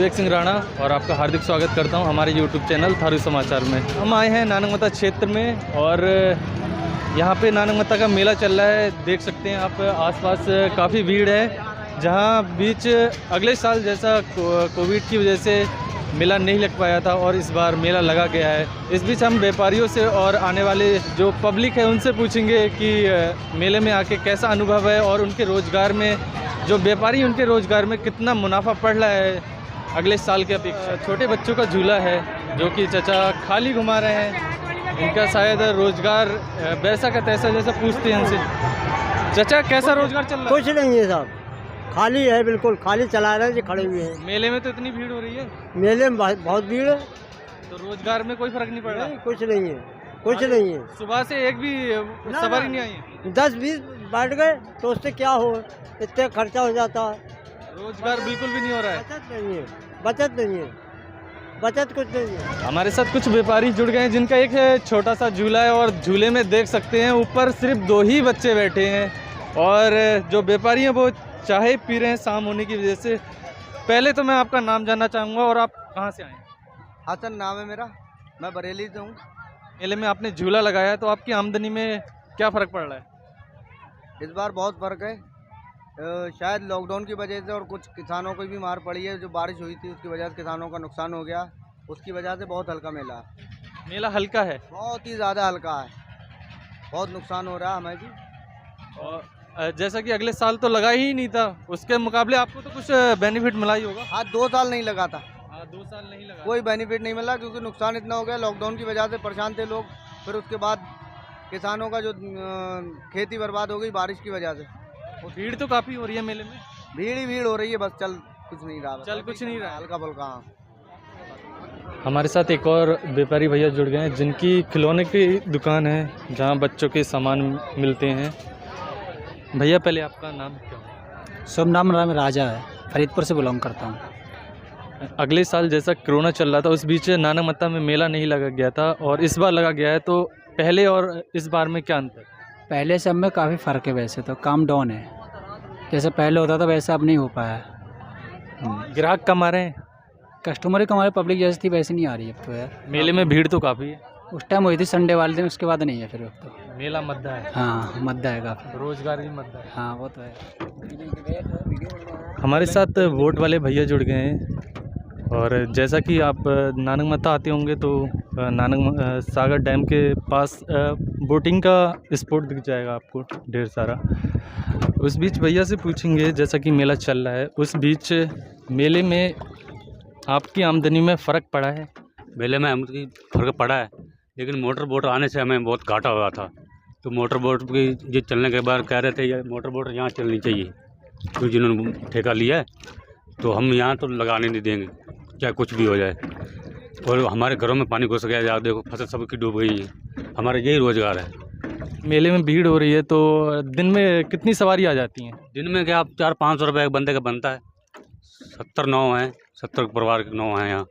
विवेक सिंह राणा और आपका हार्दिक स्वागत करता हूं हमारे यूट्यूब चैनल थारू समाचार में। हम आए हैं नानकमता क्षेत्र में और यहां पे नानकमता का मेला चल रहा है। देख सकते हैं आप आसपास काफ़ी भीड़ है। जहां बीच अगले साल जैसा कोविड की वजह से मेला नहीं लग पाया था और इस बार मेला लगा गया है। इस बीच हम व्यापारियों से और आने वाले जो पब्लिक है उनसे पूछेंगे कि मेले में आके कैसा अनुभव है और उनके रोज़गार में जो व्यापारी उनके रोज़गार में कितना मुनाफा पड़ रहा है अगले साल की अपेक्षा। छोटे बच्चों का झूला है जो कि चचा खाली घुमा रहे हैं। इनका शायद रोज़गार वैसा का तैसा जैसा पूछते हैं इनसे। चचा कैसा रोज़गार चल रहा है? कुछ नहीं है साहब, खाली है, बिल्कुल खाली चला रहे हैं जी, खड़े हुए हैं। मेले में तो इतनी भीड़ हो रही है। मेले में बहुत भीड़ है, तो रोज़गार में कोई फ़र्क नहीं पड़ रहा? नहीं, कुछ नहीं है, कुछ नहीं है। सुबह से एक भी सवारी नहीं आई। 10-20 बैठ गए तो उससे क्या हो, इतने खर्चा हो जाता है। रोज़गार बिल्कुल भी नहीं हो रहा है। बचत नहीं है, बचत नहीं है, बचत कुछ नहीं है। हमारे साथ कुछ व्यापारी जुड़ गए हैं जिनका एक छोटा सा झूला है और झूले में देख सकते हैं ऊपर सिर्फ 2 ही बच्चे बैठे हैं और जो व्यापारी हैं वो चाय पी रहे हैं शाम होने की वजह से। पहले तो मैं आपका नाम जानना चाहूँगा और आप कहाँ से आए हैं? हसन नाम है मेरा, मैं बरेली से हूँ। मेले में आपने झूला लगाया है तो आपकी आमदनी में क्या फ़र्क पड़ रहा है? इस बार बहुत फर्क है, शायद लॉकडाउन की वजह से और कुछ किसानों को भी मार पड़ी है। जो बारिश हुई थी उसकी वजह से किसानों का नुकसान हो गया, उसकी वजह से बहुत हल्का मेला है। मेला हल्का है? बहुत ही ज़्यादा हल्का है, बहुत नुकसान हो रहा है हमें भी। और जैसा कि अगले साल तो लगा ही नहीं था, उसके मुकाबले आपको तो कुछ बेनिफिट मिला ही होगा। हाँ, 2 साल नहीं लगा था। 2 साल नहीं लगा, कोई बेनिफिट नहीं मिला क्योंकि नुकसान इतना हो गया। लॉकडाउन की वजह से परेशान थे लोग, फिर उसके बाद किसानों का जो खेती बर्बाद हो गई बारिश की वजह से। भीड़ तो काफ़ी हो रही है मेले में। भीड़ ही भीड़ हो रही है, बस चल कुछ नहीं रहा, हल्का फुल्का। हाँ, हमारे साथ एक और व्यापारी भैया जुड़ गए हैं जिनकी खिलौने की दुकान है जहां बच्चों के सामान मिलते हैं। भैया पहले आपका नाम क्या है? शुभ नाम राजा है, फरीदपुर से बिलोंग करता हूँ। अगले साल जैसा कोरोना चल रहा था उस बीच नानकमत्ता में मेला नहीं लगा गया था और इस बार लगा गया है, तो पहले और इस बार में क्या अंतर? पहले से अब में काफ़ी फ़र्क है, वैसे तो काम डाउन है। जैसे पहले होता था वैसा अब नहीं हो पाया। ग्राहक कम आ रहे हैं? कस्टमर ही हमारे पब्लिक जैसी थी वैसे नहीं आ रही अब तो यार। मेले में भीड़ तो काफ़ी है। उस टाइम हुई थी संडे वाले दिन, उसके बाद नहीं है फिर अब तो। मेला मद्दा है। हाँ, मद्दा है काफ़ी, रोजगार भी मद्दा है। हाँ वो तो है। हमारे साथ वोट वाले भैया जुड़ गए हैं और जैसा कि आप नानकमत्ता आते होंगे तो सागर डैम के पास बोटिंग का स्पॉट दिख जाएगा आपको ढेर सारा। उस बीच भैया से पूछेंगे, जैसा कि मेला चल रहा है उस बीच मेले में आपकी आमदनी में फ़र्क पड़ा है? मेले में आमदनी फ़र्क पड़ा है, लेकिन मोटर बोट आने से हमें बहुत घाटा हुआ था। तो मोटर बोट की जो चलने के बाद कह रहे थे ये मोटर बोट यहाँ चलनी चाहिए, तो जिन्होंने ठेका लिया है तो हम यहाँ तो लगाने नहीं देंगे चाहे कुछ भी हो जाए। और हमारे घरों में पानी घुस गया, या देखो फसल सबकी डूब गई है। हमारा यही रोज़गार है। मेले में भीड़ हो रही है तो दिन में कितनी सवारी आ जाती हैं? दिन में क्या 400-500 रुपये एक बंदे का बनता है। 70 नाव हैं, 70 परिवार के नाव हैं यहाँ,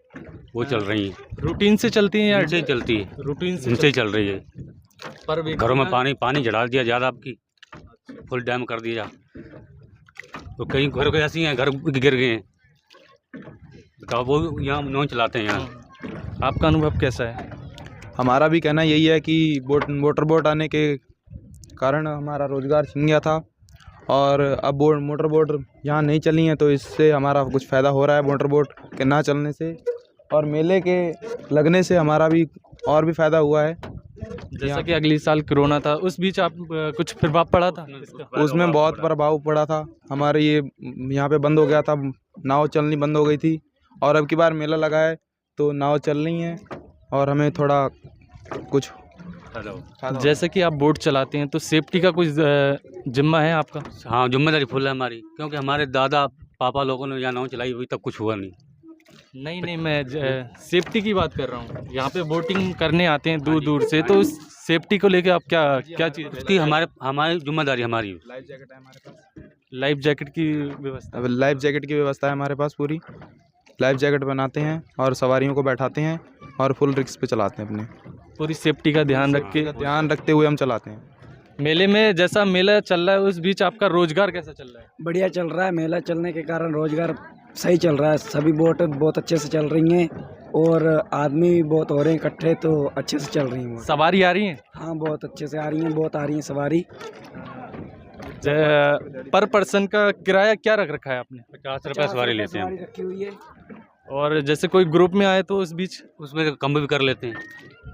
वो चल रही हैं। रूटीन से चलती हैं या इनसे ही चलती है? रूटीन से इनसे ही चल रही है। पर घरों में पानी चढ़ा दिया ज़्यादा, आपकी फुल डैम कर दिया। तो कई घर को ऐसी हैं घर गिर गए हैं, बताओ, वो यहाँ नाव चलाते हैं यहाँ। आपका अनुभव कैसा है? हमारा भी कहना यही है कि मोटर बोट आने के कारण हमारा रोज़गार छिन गया था और अब मोटर बोट यहाँ नहीं चली हैं, तो इससे हमारा कुछ फ़ायदा हो रहा है मोटर बोट के ना चलने से। और मेले के लगने से हमारा भी और भी फ़ायदा हुआ है। जैसा कि अगले साल कोरोना था उस बीच आप कुछ प्रभाव पड़ा था? उसमें बहुत प्रभाव पड़ा था। हमारे ये यहाँ पे बंद हो गया था, नाव चलनी बंद हो गई थी। और अब की बार मेला लगा है तो नाव चल रही हैं और हमें थोड़ा कुछ जैसे कि आप बोट चलाते हैं तो सेफ्टी का कुछ जिम्मा है आपका? हाँ, जिम्मेदारी फुल है हमारी, क्योंकि हमारे दादा पापा लोगों ने यहाँ नाव चलाई हुई तब कुछ हुआ नहीं। नहीं, मैं सेफ्टी की बात कर रहा हूँ। यहाँ पे बोटिंग करने आते हैं दूर दूर से, तो उस सेफ्टी को लेके आप क्या चीज़? उसकी हमारी जिम्मेदारी हमारी। लाइफ जैकेट है हमारे पास। लाइफ जैकेट की व्यवस्था? लाइफ जैकेट की व्यवस्था है हमारे पास पूरी। लाइफ जैकेट बनाते हैं और सवारियों को बैठाते हैं और फुल रिस्क पे चलाते हैं। अपने पूरी सेफ्टी का ध्यान रखते हुए हम चलाते हैं। मेले में जैसा मेला चल रहा है उस बीच आपका रोजगार कैसा चल रहा है? बढ़िया चल रहा है। मेला चलने के कारण रोजगार सही चल रहा है। सभी बोट बहुत अच्छे से चल रही हैं और आदमी भी बहुत हो रहे हैं इकट्ठे, तो अच्छे से चल रही हैं। सवारी आ रही है? हाँ, बहुत अच्छे से आ रही हैं, बहुत आ रही हैं सवारी। पर पर्सन का किराया क्या रख रखा है आपने? 50 रुपये सवारी लेते हैं सवारी रखी हुई है। और जैसे कोई ग्रुप में आए तो उस बीच उसमें कम भी कर लेते हैं।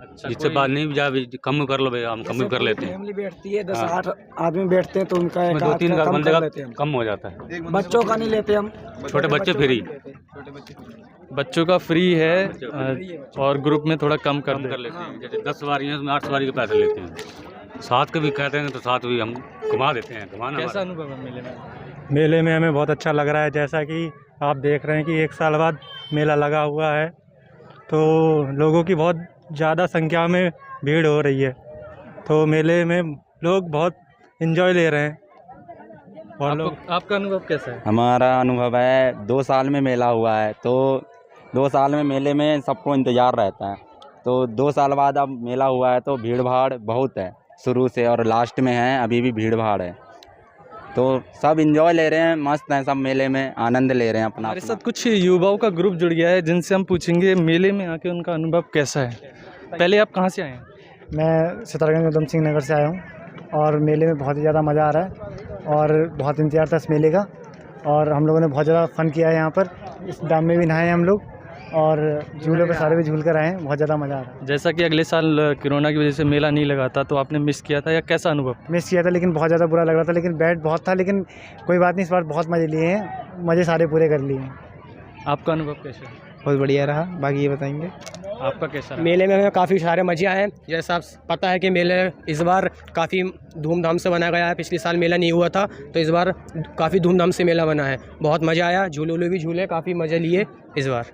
अच्छा, जिससे बात नहीं जा कम कर लो भाई, हम कम भी कर लेते हैं। फैमिली बैठती है 10 हाँ। 8 आदमी बैठते हैं तो उनका एक उसमें 2-3 आध का कम बंदे कर का लेते हैं हम। कम हो जाता है। बच्चों का नहीं लेते हम। छोटे बच्चे फ्री। बच्चों का फ्री है और ग्रुप में थोड़ा कम कम कर लेते हैं। जैसे 10 सवारी हैं उसमें 8 सवारी के पैसे लेते हैं। साथ के भी कहते हैं तो साथ भी हम घुमा देते हैं। घुमाना कैसा हमारा। अनुभव है मेले में? मेले में हमें बहुत अच्छा लग रहा है। जैसा कि आप देख रहे हैं कि 1 साल बाद मेला लगा हुआ है, तो लोगों की बहुत ज़्यादा संख्या में भीड़ हो रही है। तो मेले में लोग बहुत इन्जॉय ले रहे हैं और लोग। आपका अनुभव कैसा है? हमारा अनुभव है 2 साल में मेला हुआ है, तो 2 साल में मेले में सबको इंतज़ार रहता है। तो 2 साल बाद अब मेला हुआ है तो भीड़ भाड़ बहुत है शुरू से, और लास्ट में है अभी भी भीड़ भाड़ है। तो सब इंजॉय ले रहे हैं, मस्त हैं सब, मेले में आनंद ले रहे हैं अपना हमारे अपना। साथ कुछ युवाओं का ग्रुप जुड़ गया है जिनसे हम पूछेंगे मेले में आके उनका अनुभव कैसा है। पहले आप कहाँ से आए हैं? मैं सितारगंज उधम सिंह नगर से आया हूँ और मेले में बहुत ही ज़्यादा मज़ा आ रहा है और बहुत इंतजार था इस मेले का। और हम लोगों ने बहुत ज़्यादा फ़न किया है यहाँ पर। इस डैम में भी नहाए हैं हम लोग और झूलों पे सारे भी झूल कर आए हैं। बहुत ज़्यादा मज़ा आ रहा है। जैसा कि अगले साल कोरोना की वजह से मेला नहीं लगा था तो आपने मिस किया था, या कैसा अनुभव? मिस किया था, लेकिन बहुत ज़्यादा बुरा लग रहा था, लेकिन बैठ बहुत था, लेकिन कोई बात नहीं, इस बार बहुत मज़े लिए हैं, मज़े सारे पूरे कर लिए हैं। आपका अनुभव कैसा है? बहुत बढ़िया रहा, बाकी ये बताएंगे। आपका कैसा रहा? मेले में हमें काफ़ी सारे मज़े आए हैं। जैसा आप पता है कि मेले इस बार काफ़ी धूमधाम से मनाया गया है। पिछले साल मेला नहीं हुआ था तो इस बार काफ़ी धूमधाम से मेला बना है। बहुत मज़ा आया, झूले भी झूले, काफ़ी मज़े लिए इस बार।